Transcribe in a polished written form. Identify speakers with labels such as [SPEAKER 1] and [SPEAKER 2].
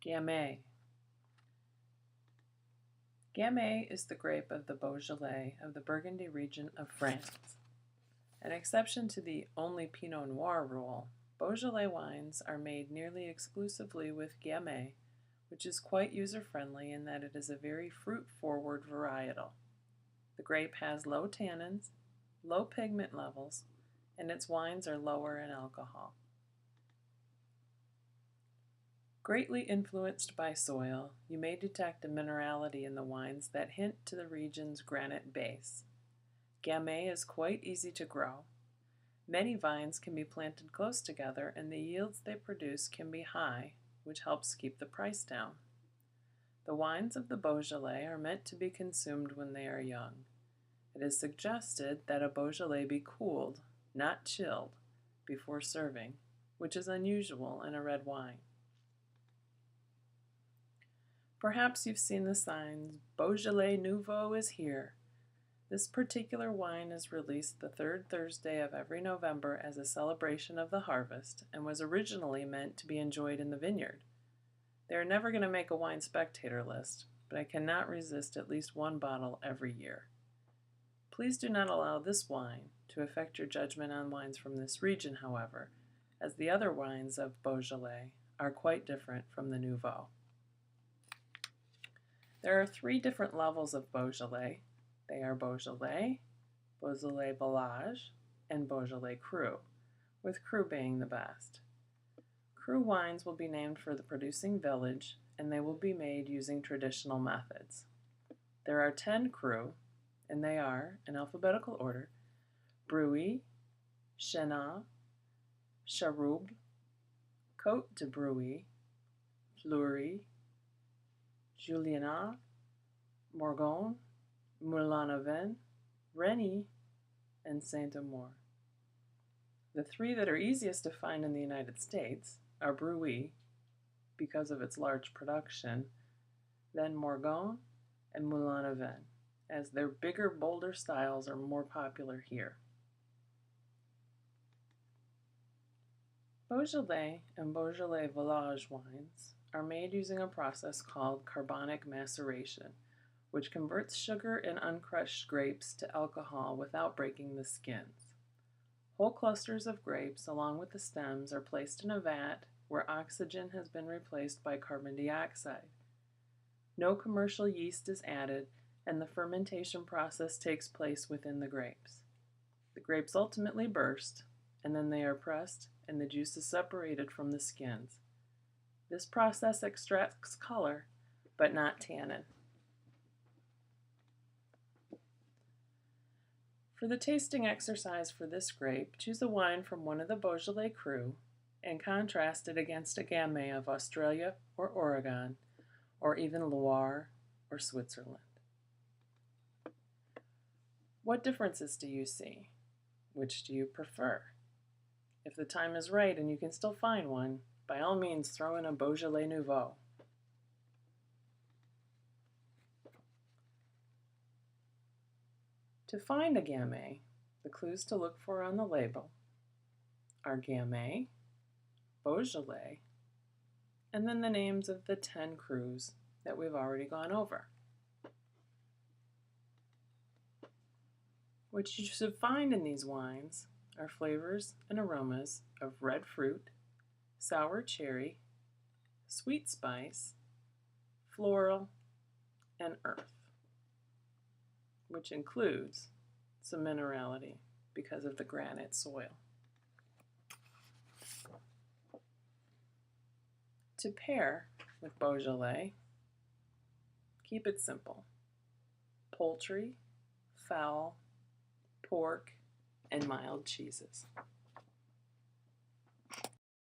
[SPEAKER 1] Gamay. Gamay is the grape of the Beaujolais of the Burgundy region of France. An exception to the only Pinot Noir rule, Beaujolais wines are made nearly exclusively with Gamay, which is quite user-friendly in that it is a very fruit-forward varietal. The grape has low tannins, low pigment levels, and its wines are lower in alcohol. Greatly influenced by soil, you may detect a minerality in the wines that hint to the region's granite base. Gamay is quite easy to grow. Many vines can be planted close together and the yields they produce can be high, which helps keep the price down. The wines of the Beaujolais are meant to be consumed when they are young. It is suggested that a Beaujolais be cooled, not chilled, before serving, which is unusual in a red wine. Perhaps you've seen the signs, Beaujolais Nouveau is here. This particular wine is released the third Thursday of every November as a celebration of the harvest and was originally meant to be enjoyed in the vineyard. They are never going to make a wine spectator list, but I cannot resist at least one bottle every year. Please do not allow this wine to affect your judgment on wines from this region, however, as the other wines of Beaujolais are quite different from the Nouveau. There are 3 different levels of Beaujolais. They are Beaujolais, Beaujolais-Villages, and Beaujolais Cru, with Cru being the best. Cru wines will be named for the producing village, and they will be made using traditional methods. There are 10 Cru, and they are, in alphabetical order, Brouilly, Chenin, Charoub, Côte de Brouilly, Fleury, Juliana, Morgon, Moulin-a-Vent, Rennes, and Saint-Amour. The 3 that are easiest to find in the United States are Brouilly, because of its large production, then Morgon and Moulin-a-Vent, as their bigger, bolder styles are more popular here. Beaujolais and Beaujolais-Villages wines are made using a process called carbonic maceration, which converts sugar and uncrushed grapes to alcohol without breaking the skins. Whole clusters of grapes, along with the stems, are placed in a vat where oxygen has been replaced by carbon dioxide. No commercial yeast is added, and the fermentation process takes place within the grapes. The grapes ultimately burst, and then they are pressed, and the juice is separated from the skins. This process extracts color, but not tannin. For the tasting exercise for this grape, choose a wine from one of the Beaujolais Cru and contrast it against a Gamay of Australia or Oregon, or even Loire or Switzerland. What differences do you see? Which do you prefer? If the time is right and you can still find one, by all means throw in a Beaujolais Nouveau. To find a Gamay, the clues to look for on the label are Gamay, Beaujolais, and then the names of the 10 crus that we've already gone over. What you should find in these wines are flavors and aromas of red fruit, sour cherry, sweet spice, floral, and earth, which includes some minerality because of the granite soil. To pair with Beaujolais, keep it simple. Poultry, fowl, pork, and mild cheeses.